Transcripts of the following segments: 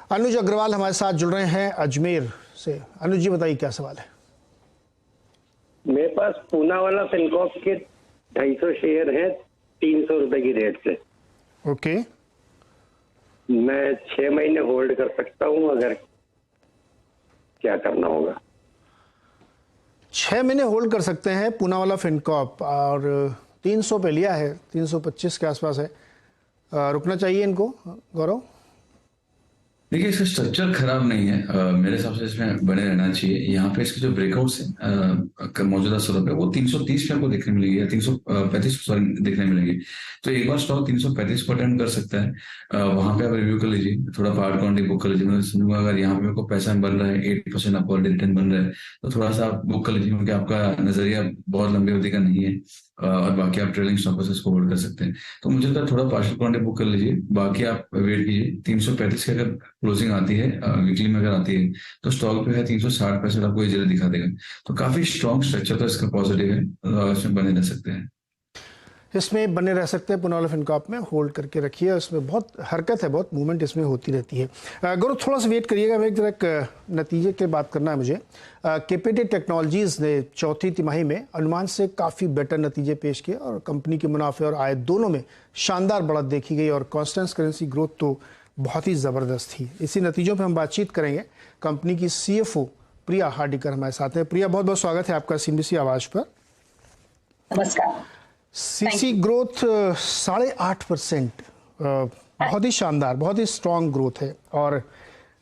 अनुज अग्रवाल हमारे साथ जुड़ रहे हैं अजमेर से। अनुज जी बताइए क्या सवाल है। मेरे पास पूना वाला फिनकॉर्प के 250 शेयर हैं 300 रुपए की रेट से। ओके, मैं 6 महीने होल्ड कर सकता हूँ, अगर क्या करना होगा? 6 महीने होल्ड कर सकते हैं पूना वाला फिनकॉर्प, और 300 पे लिया है, 325 के आसपास है। रुकना चाहिए इनको गौरव? देखिए, इसका स्ट्रक्चर खराब नहीं है। मेरे हिसाब से इसमें बने रहना चाहिए। यहाँ पे इसके जो ब्रेकआउट्स हैं मौजूदा स्वरूप पे वो 330 पे आपको देखने मिलेगी या 335 सॉरी देखने मिलेगी। तो एक बार स्टॉक 335 को अटेम्प्ट कर सकता है। वहां पे आप रिव्यू कर लीजिए, थोड़ा पार्ट क्वांटिटी बुक कर लीजिए। मैं समझूंगा अगर यहाँ पे मेरे को पैसा बन रहा है 8% अपवर्ड रिटर्न बन रहा है तो थोड़ा सा आप बुक कर लीजिए, क्योंकि आपका नजरिया बहुत लंबी अवधि का नहीं है। और बाकी आप ट्रेलिंग स्टॉप को होल्ड कर सकते हैं। तो मुझे लगता है थोड़ा पार्शियल क्वांटिटी बुक कर लीजिए, बाकी आप वेट कीजिए। 335 की अगर क्लोजिंग आती है वीकली में अगर आती है तो स्टॉक पे है 360% आपको इजीली दिखा देगा। तो काफी स्ट्रॉन्ग स्ट्रक्चर तो इसका पॉजिटिव है, इसमें बने रह सकते हैं। इसमें बने रह सकते हैं। पूना वाला फिनकॉर्प में होल्ड करके रखिए, इसमें बहुत हरकत है, बहुत मूवमेंट इसमें होती रहती है। गौरव थोड़ा सा वेट करिएगा, मैं एक नतीजे की बात करना है मुझे। केपीटी टेक्नोलॉजीज ने चौथी तिमाही में अनुमान से काफ़ी बेटर नतीजे पेश किए और कंपनी के मुनाफे और आय दोनों में शानदार बढ़त देखी गई और कॉन्स्टेंट करेंसी ग्रोथ तो बहुत ही ज़बरदस्त थी। इसी नतीजों पर हम बातचीत करेंगे। कंपनी की CFO प्रिया हार्डिकर हमारे साथ हैं। प्रिया, बहुत बहुत स्वागत है आपका CNBC आवाज़ पर। नमस्कार। CC ग्रोथ 8.5%, बहुत ही शानदार, बहुत ही स्ट्रॉन्ग ग्रोथ है। और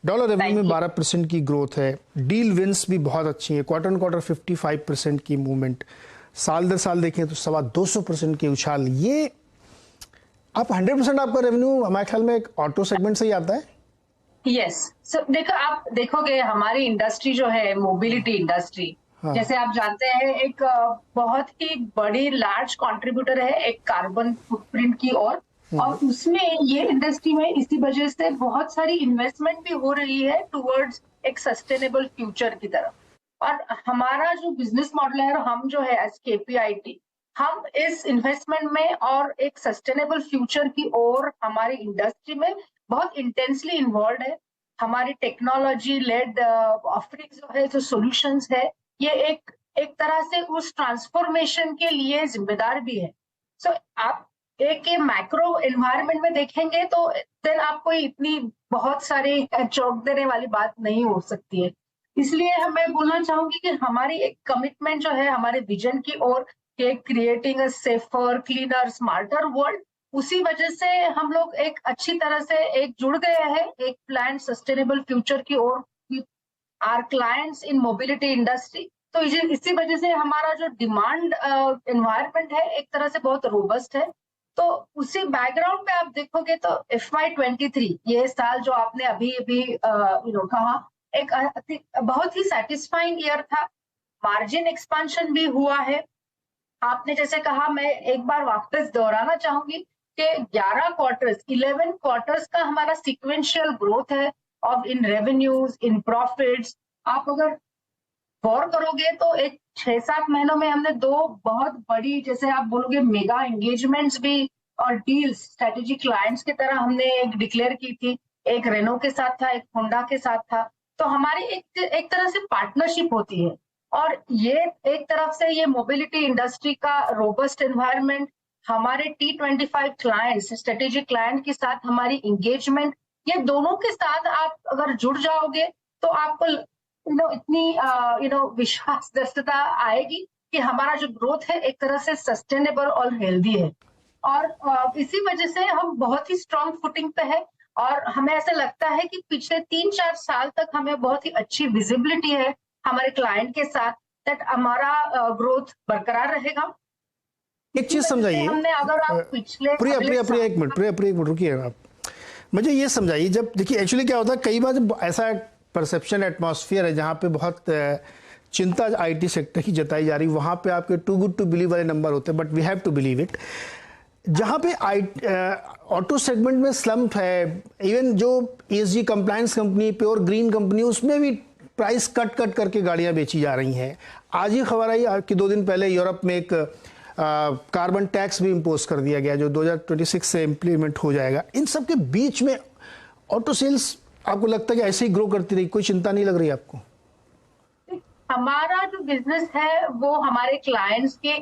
डॉलर रेवेन्यू में 12% की ग्रोथ है। डील विंस भी बहुत अच्छी है। क्वार्टर ऑन क्वार्टर 55% की मूवमेंट, साल दर साल देखें तो 225% की उछाल। ये आप 100% आपका रेवेन्यू हमारे ख्याल में एक ऑटो सेगमेंट से ही आता है। यस, सो देखो, आप देखोगे हमारी इंडस्ट्री जो है मोबिलिटी इंडस्ट्री, जैसे आप जानते हैं एक बहुत ही बड़ी लार्ज कंट्रीब्यूटर है एक कार्बन फुटप्रिंट की और उसमें ये इंडस्ट्री में इसी वजह से बहुत सारी इन्वेस्टमेंट भी हो रही है टुवर्ड्स एक सस्टेनेबल फ्यूचर की तरफ। और हमारा जो बिजनेस मॉडल है, हम जो है एज KPIT, हम इस इन्वेस्टमेंट में और एक सस्टेनेबल फ्यूचर की ओर हमारी इंडस्ट्री में बहुत इंटेंसली इन्वॉल्व है। हमारी टेक्नोलॉजी लेड ऑफरिंग जो है, जो सॉल्यूशंस है, ये एक तरह से उस ट्रांसफॉर्मेशन के लिए जिम्मेदार भी है। सो आप एक मैक्रो एनवायरनमेंट में देखेंगे तो देन आपको इतनी बहुत सारी चौंक देने वाली बात नहीं हो सकती है। इसलिए मैं बोलना चाहूंगी कि हमारी एक कमिटमेंट जो है हमारे विजन की ओर, creating a safer, cleaner, smarter world, उसी वजह से हम लोग एक अच्छी तरह से एक जुड़ गए हैं एक प्लान सस्टेनेबल फ्यूचर की ओर, our clients in mobility industry. तो इसी वजह से हमारा जो डिमांड एनवायरनमेंट है एक तरह से बहुत रोबस्ट है। तो उसी बैकग्राउंड पे आप देखोगे तो FY23 ये साल जो आपने अभी अभी कहा, एक बहुत ही सेटिस्फाइंग ईयर था। मार्जिन एक्सपांशन भी हुआ है। आपने जैसे कहा, मैं एक बार वापस दोहराना चाहूंगी कि 11 क्वार्टर्स 11 क्वार्टर्स का हमारा सीक्वेंशियल ग्रोथ है of in revenues, in profits. आप अगर गौर करोगे तो एक 6-7 महीनों में हमने 2 बहुत बड़ी, जैसे आप बोलोगे, मेगा एंगेजमेंट्स भी और डील्स स्ट्रेटेजिक क्लाइंट्स की तरह हमने एक डिक्लेयर की थी। एक रेनो के साथ था, एक होंडा के साथ था। तो हमारी एक तरह से पार्टनरशिप होती है। और ये एक तरफ से ये मोबिलिटी इंडस्ट्री का रोबस्ट एनवायरनमेंट, हमारे T25 क्लाइंट्स, स्ट्रेटेजिक क्लाइंट के साथ हमारी एंगेजमेंट, ये दोनों के साथ आप अगर जुड़ जाओगे तो आपको इतनी विश्वास दृढ़ता आएगी कि हमारा जो ग्रोथ है एक तरह से सस्टेनेबल और हेल्दी है। और इसी वजह से हम बहुत ही स्ट्रांग फुटिंग पे है और हमें ऐसा लगता है कि पिछले 3-4 साल तक हमें बहुत ही अच्छी विजिबिलिटी है हमारे क्लाइंट के साथ, दैट हमारा ग्रोथ बरकरार रहेगा। एक चीज समझाइए, हमने अगर आप पिछले प्रिया एक मिनट रुकिए आप। मुझे ये समझाइए, जब देखिए एक्चुअली क्या होता है, कई बार जब ऐसा परसेप्शन एटमॉस्फेयर है जहाँ पे बहुत चिंता IT सेक्टर की जताई जा रही, वहाँ पे आपके टू गुड टू बिलीव वाले नंबर होते हैं, but we have to believe it. जहाँ पे ऑटो सेगमेंट में स्लम्प है, इवन जो ESG compliance company, pure green company, उसमें भी प्राइस कट करके गाड़ियाँ बेची जा रही हैं। आज ही खबर आई कि 2 दिन पहले यूरोप में एक कार्बन टैक्स भी इम्पोज कर दिया गया जो 2026 से इम्प्लीमेंट हो जाएगा। इन सब के बीच में ऑटो सेल्स आपको लगता है कि ऐसे ही ग्रो करती रही, कोई चिंता नहीं लग रही आपको? हमारा जो बिजनेस है वो हमारे क्लाइंट्स के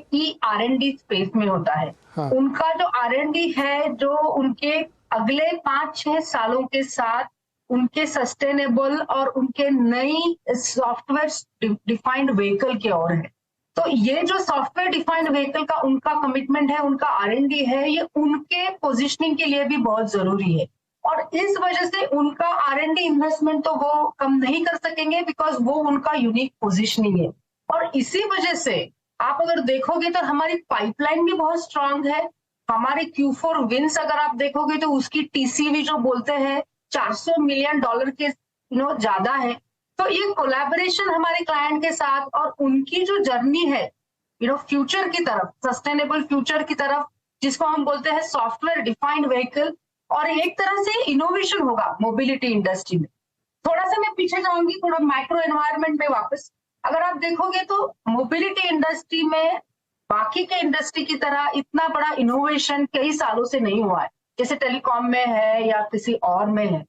R&D स्पेस में होता है। हाँ। उनका जो R&D है जो उनके अगले 5-6 सालों के साथ उनके सस्टेनेबल और उनके नई सॉफ्टवेयर डिफाइंड व्हीकल की ओर है। तो ये जो सॉफ्टवेयर डिफाइंड व्हीकल का उनका कमिटमेंट है, उनका R&D है, ये उनके पोजिशनिंग के लिए भी बहुत जरूरी है। और इस वजह से उनका R&D इन्वेस्टमेंट तो वो कम नहीं कर सकेंगे, बिकॉज वो उनका यूनिक पोजिशनिंग है। और इसी वजह से आप अगर देखोगे तो हमारी पाइपलाइन भी बहुत स्ट्रांग है। हमारे Q4 विंस अगर आप देखोगे तो उसकी TCV जो बोलते हैं $400 मिलियन के ज्यादा है। तो ये कोलैबोरेशन हमारे क्लाइंट के साथ और उनकी जो जर्नी है फ्यूचर की तरफ, सस्टेनेबल फ्यूचर की तरफ, जिसको हम बोलते हैं सॉफ्टवेयर डिफाइंड व्हीकल, और एक तरह से इनोवेशन होगा मोबिलिटी इंडस्ट्री में। थोड़ा सा मैं पीछे जाऊंगी, थोड़ा मैक्रो एनवायरनमेंट में वापस। अगर आप देखोगे तो मोबिलिटी इंडस्ट्री में बाकी के इंडस्ट्री की तरह इतना बड़ा इनोवेशन कई सालों से नहीं हुआ है, जैसे टेलीकॉम में है या किसी और में है।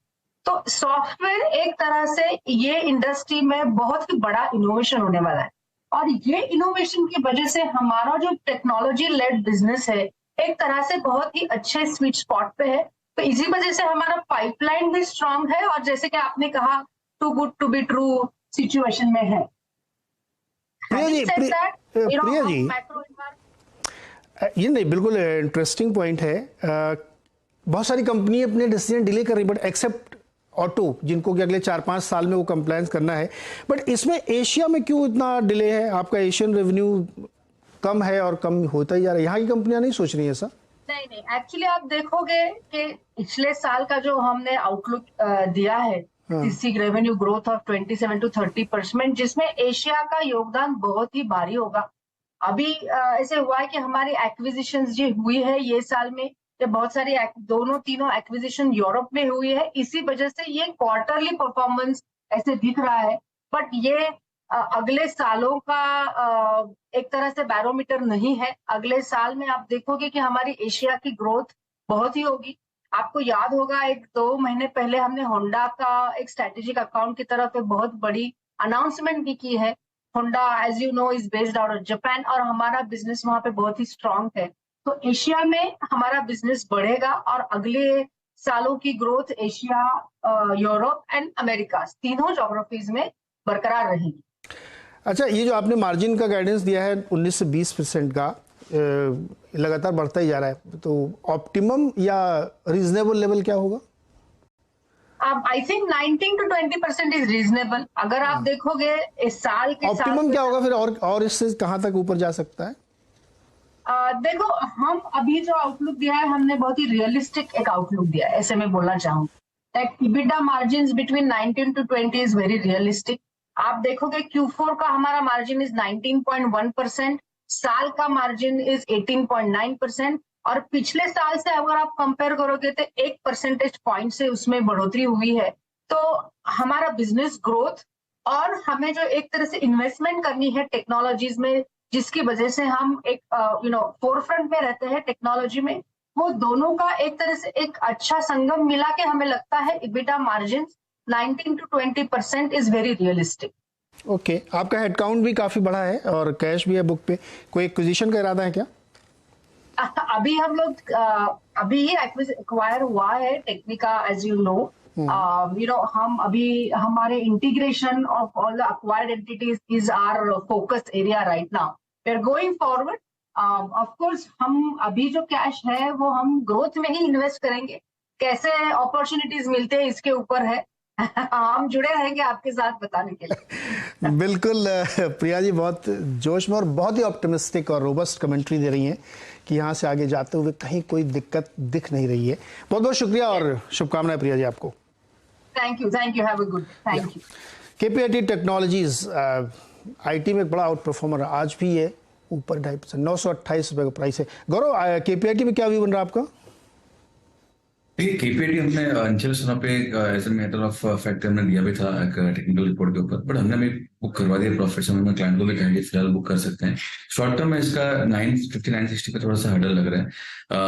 तो सॉफ्टवेयर एक तरह से ये इंडस्ट्री में बहुत ही बड़ा इनोवेशन होने वाला है, और ये इनोवेशन की वजह से हमारा जो टेक्नोलॉजी लेड बिजनेस है एक तरह से बहुत ही अच्छे स्वीट स्पॉट पे है। तो इसी वजह से हमारा पाइपलाइन भी स्ट्रांग है, और जैसे कि आपने कहा too good to be true situation में है। प्रिया जी, प्रिया जी, ये नहीं, बिल्कुल इंटरेस्टिंग पॉइंट है। बहुत सारी कंपनी अपने डिसीजन डिले कर रही, बट एक्सेप्ट ऑटो, जिनको कि अगले 4-5 साल में वो कंप्लायंस करना है। बट इसमें एशिया में क्यों इतना डिले है? आपका एशियन रेवेन्यू कम है और कम होता ही जा रहा है, यहाँ की कंपनियां नहीं सोच रही है ऐसा? नहीं, एक्चुअली आप देखोगे कि पिछले साल का जो हमने आउटलुक दिया है, रेवेन्यू ग्रोथ ऑफ 27 to 30%, जिसमें एशिया का योगदान बहुत ही भारी होगा। अभी ऐसे हुआ है कि हमारी एक्विजिशंस जो हुई है ये साल में, ये बहुत सारी तीनों एक्विजिशन यूरोप में हुई है। इसी वजह से ये क्वार्टरली परफॉर्मेंस ऐसे दिख रहा है, बट ये अगले सालों का एक तरह से बैरोमीटर नहीं है। अगले साल में आप देखोगे कि हमारी एशिया की ग्रोथ बहुत ही होगी। आपको याद होगा 1-2 महीने पहले हमने होंडा का एक स्ट्रेटेजिक अकाउंट की तरफ एक बहुत बड़ी अनाउंसमेंट भी की है। Honda as you know is based out of Japan, और हमारा बिजनेस वहां पे बहुत ही स्ट्रांग है। तो एशिया में हमारा बिजनेस बढ़ेगा, और अगले सालों की growth Asia, Europe and America, तीनों ज्योग्राफीज में बरकरार रहेगी। अच्छा, ये जो आपने मार्जिन का गाइडेंस दिया है 19 से 20% का, लगातार बढ़ता ही जा रहा है, तो ऑप्टिमम या रीजनेबल लेवल क्या होगा? I think 19 to 20% is reasonable. अगर आप देखोगे इस साल के ऑप्टिमम क्या होगा फिर, और इससे कहां तक ऊपर जा सकता है? देखो, हम अभी जो आउटलुक दिया है हमने बहुत ही रियलिस्टिक एक आउटलुक दिया है, ऐसे मैं बोलना चाहूंगा। EBITDA margin between 19 to 20 is very realistic. आप देखोगे Q4 का हमारा मार्जिन इज 19.1%, साल का मार्जिन इज 18.9%, और पिछले साल से अगर आप कंपेयर करोगे तो 1 परसेंटेज पॉइंट से उसमें बढ़ोतरी हुई है। तो हमारा बिजनेस ग्रोथ और हमें जो एक तरह से इन्वेस्टमेंट करनी है टेक्नोलॉजीज में, जिसकी वजह से हम एक फोरफ्रंट में रहते हैं टेक्नोलॉजी में, वो दोनों का एक तरह से एक अच्छा संगम मिला के हमें लगता है EBITDA margin 19 to 20% is very realistic. Okay, आपका हेडकाउंट भी काफी बढ़ा है और कैश भी है बुक पे, कोई एक्विजिशन का इरादा है क्या? अभी हम लोग अभी ही एक्वायर हुआ है टेक्निका, एज यू नो। हम अभी हमारे integration of all the acquired entities is our focus area right now. We are going forward. Of course हम अभी जो कैश है वो हम ग्रोथ में ही इन्वेस्ट करेंगे। कैसे अपॉर्चुनिटीज मिलते हैं इसके ऊपर है। हम जुड़े रहेंगे आपके साथ बताने के लिए। बिल्कुल प्रिया जी, बहुत जोश में और बहुत ही ऑप्टिमिस्टिक और रोबस्ट कमेंट्री दे रही हैं कि यहाँ से आगे जाते हुए कहीं कोई दिक्कत दिख नहीं रही है। बहुत बहुत शुक्रिया और शुभकामनाएं प्रिया जी आपको। Thank you, have a good, thank you. KPIT technologies IT में एक बड़ा आउट परफॉर्मर, आज भी ये ऊपर 2.5%, 928 रुपये का प्राइस है। गौरव, KPIT में क्या व्यू बन रहा है आपका? देखिए केपीआईटी हमने अंचल सुना पे as a matter of fact हमने दिया भी था एक टेक्निकल रिपोर्ट के ऊपर, बट हमने भी बुक करवा दिया प्रॉफिट से। हमें क्लाइंट को भी कहेंगे फिलहाल बुक कर सकते हैं। शॉर्ट टर्म में इसका 950 960 पे थोड़ा सा हर्डल लग रहा है।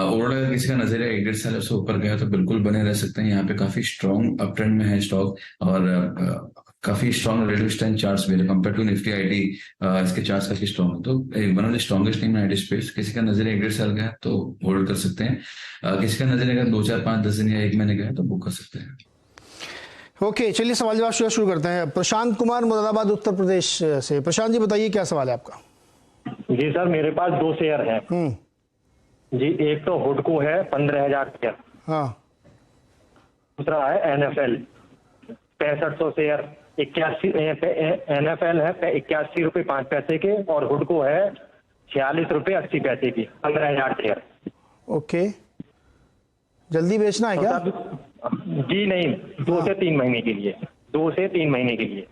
ओवरऑल अगर किसी का नजरिया 1-1.5 साल से ऊपर गया तो बिल्कुल बने रह सकते हैं। यहाँ पे काफी स्ट्रॉन्ग अप ट्रेंड में है स्टॉक, और काफी स्ट्रॉन्ग रिलेटिव स्ट्रेंथ चार्ट्स भी है कंपेयर टू निफ्टी आईटी। इसके चार्ट्स काफी स्ट्रॉन्ग है, तो one of the strongest name IT space. किसी का नजरिया 1-1.5 साल का है तो होल्ड कर सकते हैं। किसी का नजरिया अगर 2, 4, 5, 10 दिन या 1 महीने का है तो बुक कर सकते हैं। ओके, चलिए सवाल जवाब शुरू करते हैं। प्रशांत कुमार मुरादाबाद उत्तर प्रदेश से। प्रशांत जी बताइए क्या सवाल है आपका। जी सर, मेरे पास 2 शेयर हैं जी। एक तो हुडको है 15,000 शेयर, हाँ, दूसरा है एनएफएल 6500 शेयर। 81 एनएफएल है 81 रुपये 5 पैसे के, और हुडको है 46 रुपये 80 पैसे की, 15,000 शेयर। ओके, जल्दी बेचना है क्या? जी नहीं, 2 से 3 महीने के लिए। 2 से 3 महीने के लिए।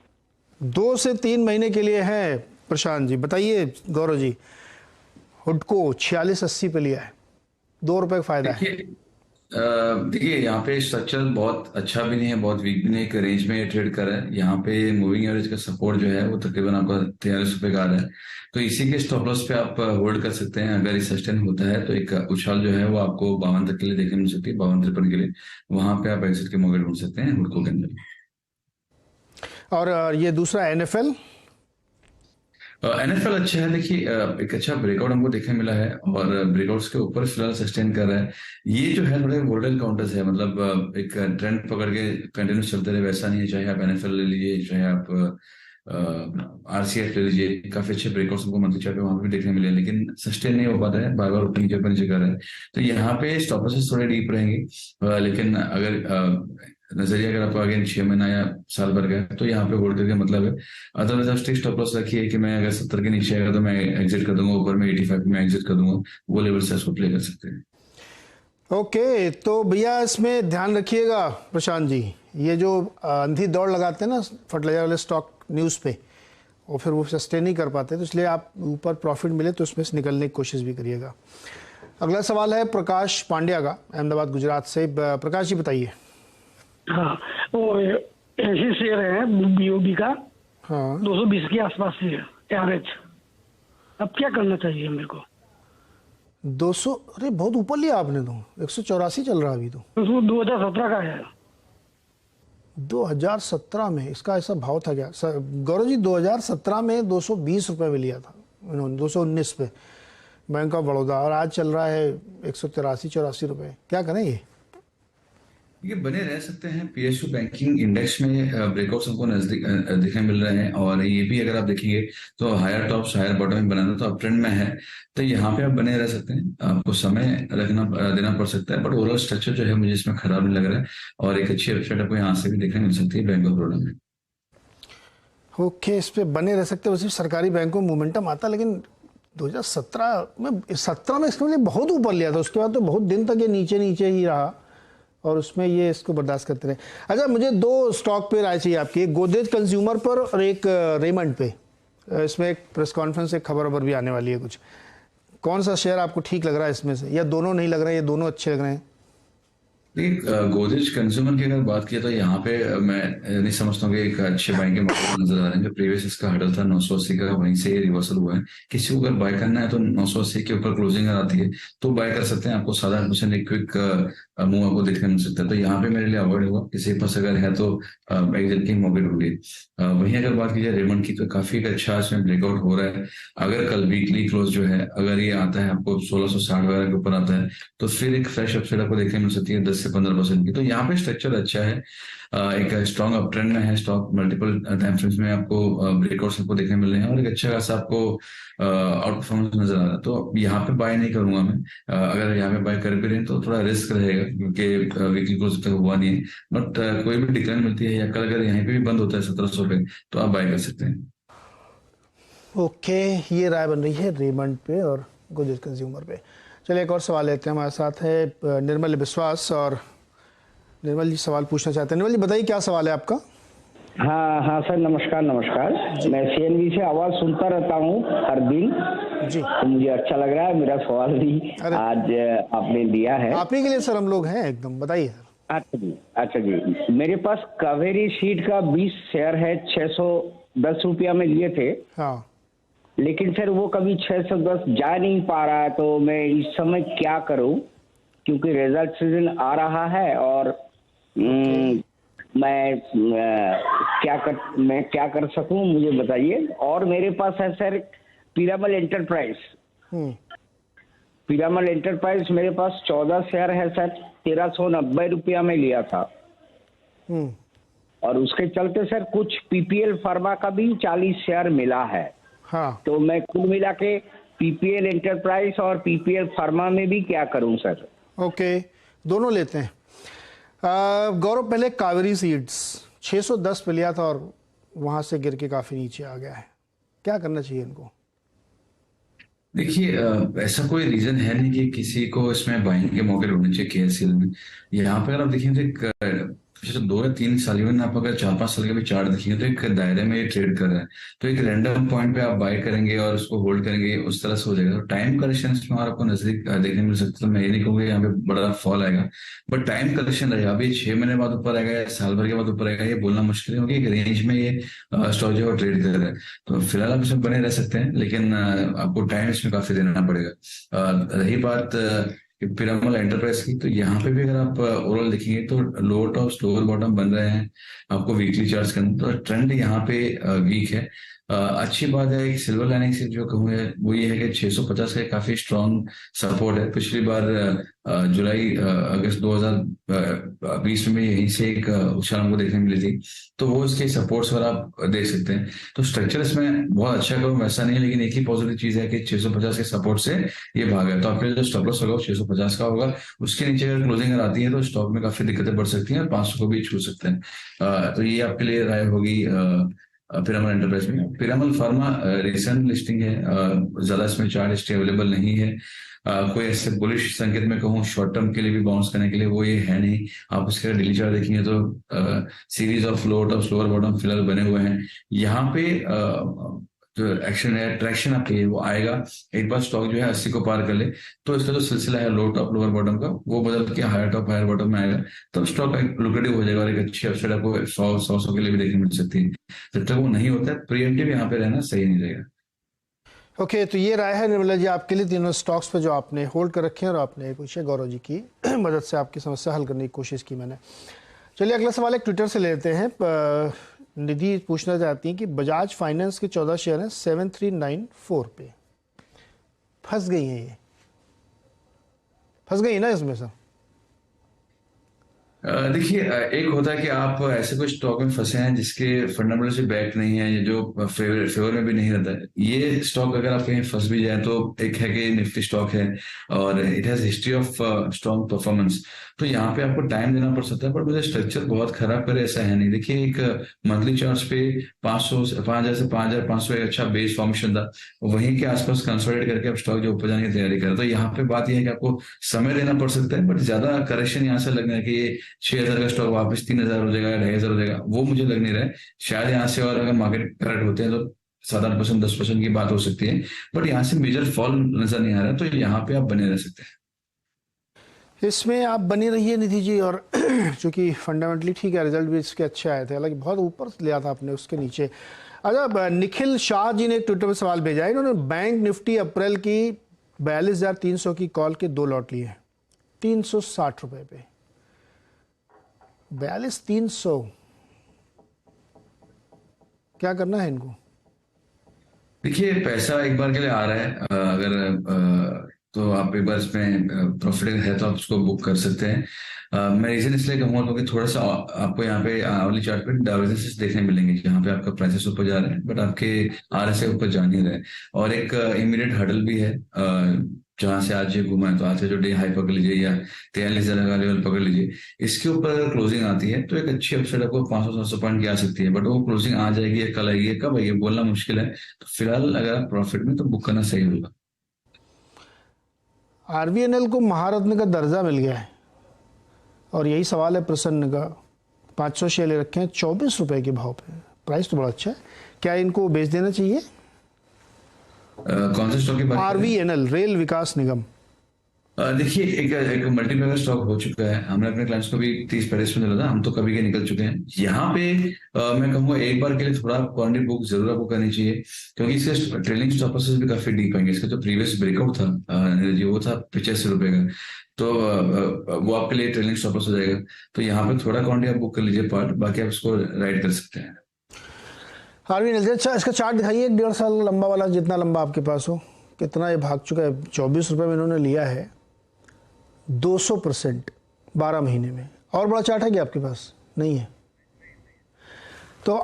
2 से 3 महीने के लिए है प्रशांत जी। बताइए गौरव जी, हुडको 46-80 पे लिया है, 2 रुपए का फायदा है। देखिए यहाँ पे स्ट्रक्चर बहुत अच्छा भी नहीं है, बहुत वीक भी नहीं, एक रेंज में ट्रेड कर रहा है। यहाँ पे मूविंग एवरेज का सपोर्ट जो है वो तकरीबन आपका 43 रुपए का आ रहा है, तो इसी के स्टॉप लॉस पे आप होल्ड कर सकते हैं। अगर ये सस्टेन होता है तो एक उछाल जो है वो आपको 52 तक के लिए देखने मिल सकती है, 52-53 के लिए। वहां पे आप एग्जिट के मौके ढूंढ सकते हैं हुडको के अंदर। और ये दूसरा एनएफएल एनएफएल अच्छा है। देखिए एक अच्छा ब्रेकआउट हमको देखने मिला है, और ब्रेकआउट्स के ऊपर फिलहाल सस्टेन कर रहा है। ये जो है थोड़े वोलेटाइल काउंटर्स है, मतलब एक ट्रेंड पकड़ के कंटिन्यूस चलते रहे वैसा नहीं है। चाहे आप एनएफएल ले लीजिए, चाहे आप आरसीएफ ले लीजिए, काफी अच्छे ब्रेकआउट्स हमको मंथली चार्ट पे वहां पे देखने मिले, लेकिन सस्टेन नहीं हो पाता है, बार बार ऊपर नीचे कर रहा है। तो यहाँ पे स्टॉप लॉसेस थोड़े डीप रहेंगे, लेकिन अगर नजरिया अगर आपको आगे 6 महीना या साल भर का है तो यहाँ पे होल्ड करके मतलब है। अदरवाइज आप स्ट्रिक्ट स्टॉप लॉस रखिए कि मैं अगर 70 के नीचे आएगा तो मैं एग्जिट कर दूंगा, ऊपर में 85 में एग्जिट कर दूंगा। वो लेवल से इसको प्ले कर सकते हैं। ओके, तो भैया इसमें ध्यान रखिएगा प्रशांत जी, ये जो अंधी दौड़ लगाते हैं ना फर्टिलाइजर वाले स्टॉक न्यूज़ पे, और फिर वो सस्टेन नहीं कर पाते, तो इसलिए आप ऊपर प्रॉफिट मिले तो उसमें से निकलने की कोशिश भी करिएगा। अगला सवाल है प्रकाश पांड्या का, अहमदाबाद गुजरात से। प्रकाश जी बताइए। हाँ, वो ऐसे शेयर है बीओबी का, हाँ, 220 के आसपास से एवरेज। अब क्या करना चाहिए मेरे को? 200, अरे बहुत ऊपर लिया आपने तो, 184 चल रहा है अभी तो। उसको 2017 का है। 2017 में इसका ऐसा भाव था क्या गौरव जी? 2017 में 220 रुपए में लिया था इन्होंने, 219 पे बैंक ऑफ बड़ौदा, और आज चल रहा है 183-84 रुपए। क्या करें ये बने रह सकते हैं। पीएसयू बैंकिंग इंडेक्स में ब्रेकआउट्स हमको नजदीक देखने मिल रहे हैं, और ये भी अगर आप देखेंगे तो हायर टॉप्स हायर बॉटम में बनाना तो अप ट्रेंड में है, तो यहाँ पे आप बने रह सकते हैं। आपको समय देना पड़ सकता है, बट ओवरऑल स्ट्रक्चर जो है मुझे इसमें खराब नहीं लग रहा है, और एक अच्छी अपसाइड आपको यहाँ से भी देखने मिल सकती है बैंक ऑफ बड़ौदा में। ओके, इस पे बने रह सकते हैं। वैसे सरकारी बैंकों में मोमेंटम आता, लेकिन 2017 में इसके लिए बहुत ऊपर लिया था, उसके बाद तो बहुत दिन तक ये नीचे नीचे ही रहा, और उसमें ये इसको बर्दाश्त करते रहे। अच्छा, मुझे 2 स्टॉक पे राय चाहिए आपकी, एक गोदरेज कंज्यूमर पर और एक रेमंड पे। इसमें एक प्रेस कॉन्फ्रेंस, एक खबर भी आने वाली है कुछ। कौन सा शेयर आपको ठीक लग रहा है इसमें से, या दोनों नहीं लग रहे हैं, या दोनों अच्छे लग रहे हैं? गोदरेज कंज्यूमर की अगर बात की तो यहाँ पे मैं नहीं समझता हूँ कि एक अच्छे बाइंग के मौके नजर आ रहे हैं। जो प्रीवियस इसका हडल था 980 का, वहीं से रिवर्सल हुआ है। किसी को अगर बाय करना है तो 980 के ऊपर क्लोजिंग आती है तो बाय कर सकते हैं। आपको 7-8% एक क्विक मूव आपको देखने मिल सकता है, तो यहाँ पे मेरे लिए अवॉइड होगा। किसी के पास अगर है तो एग्जिट के मौके ढूंढिए। वहीं अगर बात की जाए रेमंड की, तो काफी अच्छा इसमें ब्रेकआउट हो रहा है। अगर कल वीकली क्लोज जो है अगर ये आता है आपको 1660 वगैरह के ऊपर आता है, तो फिर एक फ्रेश अपसाइड आपको देखने मिल सकती है 10 से 15% की। तो यहाँ पे स्ट्रक्चर अच्छा है, एक स्ट्रॉन्ग अप ट्रेंड में है स्टॉक। मल्टीपल टाइम फ्रेम्स में आपको ब्रेकआउट्स आपको देखने मिल रहे हैं, और एक अच्छा खासा आपको आउट परफॉर्मेंस नजर आ रहा है। तो यहाँ पे बाय नहीं करूंगा मैं। अगर यहाँ पे बाय कर भी रहे हैं तो थोड़ा रिस्क रहेगा, क्योंकि वीकली क्लोज तक हुआ नहीं है। बट कोई भी डिक्लाइन मिलती है, या कल अगर यहाँ पे भी बंद होता है 1700 पे, तो आप बाय कर सकते हैं। ओके, ये राय बन रही है रेमंड पे और गोदरेज कंज्यूमर पे। चलिए एक और सवाल लेते हैं। हमारे साथ है निर्मल विश्वास, और निर्मल जी सवाल पूछना चाहते हैं। निर्मल जी बताइए क्या सवाल है आपका। हाँ हाँ सर, नमस्कार नमस्कार। मैं सीएनबी से आवाज सुनता रहता हूँ हर दिन, जी। तो मुझे अच्छा लग रहा है। मेरा सवाल भी आज आपने दिया है। आप ही के लिए सर हम लोग हैं एकदम, बताइए सर। अच्छा जी, अच्छा जी। मेरे पास कावेरी सीड का 20 शेयर है, 610 रुपया में लिए थे। हाँ, लेकिन सर वो कभी 610 जा नहीं पा रहा है, तो मैं इस समय क्या करूं? क्योंकि रिजल्ट सीजन आ रहा है और मैं क्या कर सकूं, मुझे बताइए। और मेरे पास है sir Piramal enterprise. Piramal enterprise मेरे पास 14 शेयर है सर, 1390 रुपया में लिया था। और उसके चलते सर कुछ पीपीएल फार्मा का भी 40 शेयर मिला है। हाँ, तो मैं कुल मिला के पीपीएल एंटरप्राइज और पीपीएल फार्मा में भी क्या करूं सर? ओके, दोनों लेते हैं। गौरव, पहले कावेरी सीड्स 610 पे लिया था और वहां से गिर के काफी नीचे आ गया है, क्या करना चाहिए इनको? देखिए, ऐसा कोई रीजन है नहीं कि किसी को इसमें बाइंग के मौके ढूंढने चाहिए केएसएल में। यहाँ पे अगर आप देखेंगे तो पिछले 2 या 3 साल, इवन आप अगर 4-5 साल के भी चार्ट देखेंगे तो एक दायरे में ये ट्रेड कर रहा है। तो एक रैंडम पॉइंट पे आप बाय करेंगे और उसको होल्ड करेंगे, उस तरह से हो जाएगा। तो टाइम करेक्शन इसमें और आपको नजदीक देखने मिल सकता है। तो मैं ये नहीं कहूँगा यहाँ पे बड़ा फॉल आएगा, बट टाइम करेक्शन रहेगा। अभी 6 महीने बाद ऊपर आएगा या साल भर के बाद ऊपर आएगा, ये बोलना मुश्किल होगी। एक रेंज में ये स्टॉक जो है ट्रेड कर रहा है। तो फिलहाल आप इसमें बने रह सकते हैं, लेकिन आपको टाइम इसमें काफी देना पड़ेगा। रही बात पिरामल एंटरप्राइज की, तो यहाँ पे भी अगर आप ओवरऑल देखेंगे तो लोअर टॉप लोअर बॉटम बन रहे हैं आपको वीकली चार्ट्स के अंदर। तो ट्रेंड यहाँ पे वीक है। अच्छी बात है, एक सिल्वर लाइनिंग से जो कहूँ है वो ये है कि 650 का काफी स्ट्रॉन्ग सपोर्ट है। पिछली बार जुलाई अगस्त 2020 में यहीं से एक उछाल हमको देखने मिली थी। तो वो इसके सपोर्ट्स पर आप देख सकते हैं। तो स्ट्रक्चर इसमें बहुत अच्छा कहूँ वैसा नहीं है, लेकिन एक ही पॉजिटिव चीज है कि 650 के सपोर्ट से ये भागा। तो आपके जो स्टॉप लॉस होगा 650 का होगा। उसके नीचे अगर क्लोजिंग आती है तो स्टॉक में काफी दिक्कतें बढ़ सकती हैं और 500 को भी छू सकते हैं। तो ये आपके लिए राय होगी पिरामल एंटरप्राइज में। पिरामल फार्मा रिसेंट लिस्टिंग है, ज्यादा इसमें चार्ट हिस्ट्री अवेलेबल नहीं है। कोई ऐसे बुलिश संकेत में कहूँ शॉर्ट टर्म के लिए भी बाउंस करने के लिए वो ये है नहीं। आप उसके डेली चार्ट देखेंगे तो series of lower top lower bottom फिलहाल बने हुए हैं। यहाँ पे जो एक्शन है, ट्रैक्शन आपके वो आएगा एक बार स्टॉक जो है 80 को पार कर ले, तो इसका जो सिलसिला है लो टॉप लोअर बॉटम का वो बदल के हायर टॉप हायर बॉटम में आएगा। तो स्टॉक लुक्रेटिव हो जाएगा और एक अच्छी अपसाइड आपको 100 के लिए भी देखने मिल सकती है। जब तक वो नहीं होता है प्रीएम्प्टिव यहाँ पे रहना सही नहीं रहेगा। ओके, तो ये राय है निर्मला जी आपके लिए तीनों स्टॉक्स पे जो आपने होल्ड कर रखे हैं और आपने पूछे गौरव जी की मदद से आपकी समस्या हल करने की कोशिश की मैंने। चलिए अगला सवाल एक ट्विटर से लेते हैं। निधि पूछना चाहती हैं कि बजाज फाइनेंस के 14 शेयर हैं 7394 पे, फंस गई हैं, ये फंस गई ना इसमें सर? देखिए, एक होता है कि आप ऐसे कोई स्टॉक में फंसे हैं जिसके फंडामेंटल से बैक नहीं है, जो फेवर में भी नहीं रहता है। ये स्टॉक अगर आप कहीं फंस भी जाए तो एक है कि निफ्टी स्टॉक है और it has history of strong performance. तो यहाँ पे आपको टाइम देना पड़ सकता है, पर मुझे स्ट्रक्चर बहुत खराब करे ऐसा है नहीं। देखिए, एक मंथली चार्ट्स पे 5,000 से 5,500 एक अच्छा बेस फॉर्मेशन था, वहीं के आसपास कंसोलिडेट करके अब स्टॉक जो ऊपर जाने की तैयारी कर रहा है। तो यहाँ पे बात यह है कि आपको समय देना पड़ सकता है, बट ज्यादा करेक्शन यहाँ से लगना है कि ये 6,000 का स्टॉक वापस 3,000 हो जाएगा या 2,500 हो जाएगा, वो मुझे लग नहीं रहा है। शायद यहाँ से और अगर मार्केट करेक्ट होते हैं तो 7-8%, 10% की बात हो सकती है, बट यहाँ से मेजर फॉल नजर नहीं आ रहा है। तो यहाँ पे आप बने रह सकते हैं। इसमें आप बनी रहिए निधि जी। और चूंकि फंडामेंटली ठीक है, रिजल्ट भी इसके अच्छे आए थे, हालांकि बहुत ऊपर लिया था आपने उसके नीचे। अच्छा, निखिल शाह जी ने एक ट्विटर पर सवाल भेजा है। इन्होंने बैंक निफ्टी अप्रैल की 42,300 की कॉल के 2 लॉट लिए हैं 360 रुपए पे। 42,300, क्या करना है इनको? देखिए, पैसा एक बार के लिए आ रहा है, अगर तो आप एक बार इसमें प्रॉफिट है तो आप उसको बुक कर सकते हैं। मैं रीजन इसलिए कहूँगा क्योंकि थोड़ा सा आपको यहाँ पे आवली चार्ट पे डाइवर्जेंसेस देखने मिलेंगे, जहाँ पे आपका प्राइसेस ऊपर जा रहे हैं बट आपके आरएसआई ऊपर जा नहीं रहे। और एक इमीडिएट हडल भी है, जहां से आज ये घुमा है, तो आज से जो डे हाई पकड़ लीजिए या 43,000 का लेवल पकड़ लीजिए, इसके ऊपर अगर क्लोजिंग आती है तो एक अच्छी अपसाइड आपको 500-700 पॉइंट की आ सकती है। बट वो क्लोजिंग आ जाएगी या कल आएगी या कब आएगी बोलना मुश्किल है। तो फिलहाल अगर आप प्रॉफिट में तो बुक करना सही होगा। आरबीएनएल को महारत्न का दर्जा मिल गया है और यही सवाल है प्रसन्न का 500 शेयर ले रखे हैं 24 रुपए के भाव पे, प्राइस तो बड़ा अच्छा है। क्या इनको बेच देना चाहिए? कौन से स्टॉक की बात कर रहे हैं? RVNL, रेल विकास निगम। देखिए एक मल्टीप्लेयर स्टॉक हो चुका है, हमने अपने क्लाइंट्स को भी 30-35 में दिला था, हम तो कभी के निकल चुके हैं। यहाँ पे मैं कहूँगा एक बार के लिए थोड़ा क्वांटिटी बुक जरूर आपको करनी चाहिए, क्योंकि इसके ट्रेलिंग स्टॉप लॉसेस भी काफी डीप आएंगे। इसका जो प्रीवियस ब्रेकआउट था नीरज जी, वो था 85 रुपए का, तो वो आपके लिए ट्रेलिंग स्टॉप लॉस हो जाएगा। तो यहाँ पे थोड़ा क्वांटिटी आप बुक कर लीजिए पार्ट, बाकी आप उसको राइड कर सकते हैं। RVNL, अच्छा इसका चार्ट दिखाइए, 1.5 साल लंबा वाला, जितना लंबा आपके पास हो। कितना ये भाग चुका है? 24 रुपए में इन्होंने लिया है, 200% 12 महीने में। और बड़ा चार्ट है क्या आपके पास? नहीं है। तो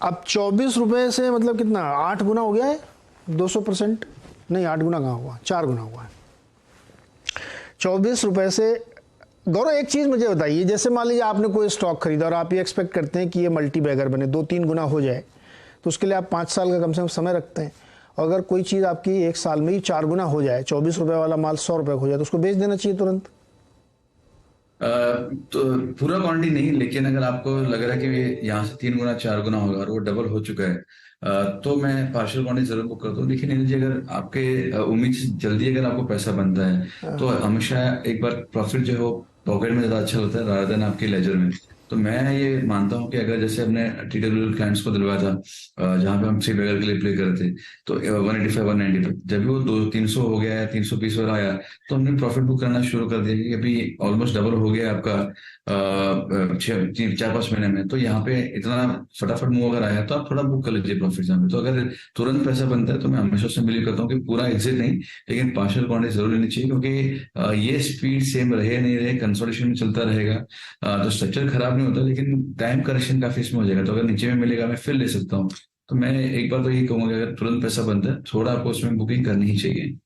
अब 24 रुपए से मतलब कितना, 8 गुना हो गया है 200%? नहीं, 8 गुना कहाँ हुआ, 4 गुना हुआ है 24 रुपए से। गौरव एक चीज़ मुझे बताइए, जैसे मान लीजिए आपने कोई स्टॉक खरीदा और आप ये एक्सपेक्ट करते हैं कि ये मल्टी बैगर बने, 2-3 गुना हो जाए, तो उसके लिए आप 5 साल का कम से कम समय रखते हैं। और अगर कोई चीज़ आपकी 1 साल में ही 4 गुना हो जाए, 24 रुपए वाला माल 100 रुपए हो जाए, तो उसको बेच देना चाहिए तुरंत? तो पूरा क्वांटिटी नहीं, लेकिन अगर आपको लग रहा है कि यहाँ से 3 गुना 4 गुना होगा और वो डबल हो चुका है, तो मैं पार्शियल क्वांटिटी जरूर बुक करता हूँ। लेकिन नीरज जी, अगर आपके उम्मीद से जल्दी अगर आपको पैसा बनता है, तो हमेशा एक बार प्रॉफिट जो है वो पॉकेट में ज्यादा अच्छा होता है रादर देन आपके लेजर में। तो मैं ये मानता हूँ कि अगर जैसे हमने TWL क्लाइंट्स को दिलवाया था, जहां पे हम 3 बैगर के लिए प्ले कर रहे थे, तो 185 190 जब भी वो 300 हो गया है, 320 वाला आया, तो हमने प्रॉफिट बुक करना शुरू कर दिया कि अभी ऑलमोस्ट डबल हो गया आपका 4-5 महीने में। तो यहाँ पे इतना फटाफट मूव अगर आया, तो आप थोड़ा बुक कर लीजिए प्रॉफिट यहाँ पे। तो अगर तुरंत पैसा बनता है, तो मैं हमेशा उससे बिलीव करता हूँ कि पूरा एग्जिट नहीं, लेकिन पार्शियल क्वांटिटी जरूर लेनी चाहिए, क्योंकि ये स्पीड सेम रहे नहीं रहे, कंसोलिडेशन में चलता रहेगा। तो स्ट्रक्चर खराब नहीं होता, लेकिन टाइम करेक्शन काफी इसमें हो जाएगा। तो अगर नीचे में मिलेगा, मैं फिर ले सकता हूँ। तो मैं एक बार तो यही कहूंगा कि अगर तुरंत पैसा बनता है, थोड़ा आपको उसमें बुकिंग करनी ही चाहिए।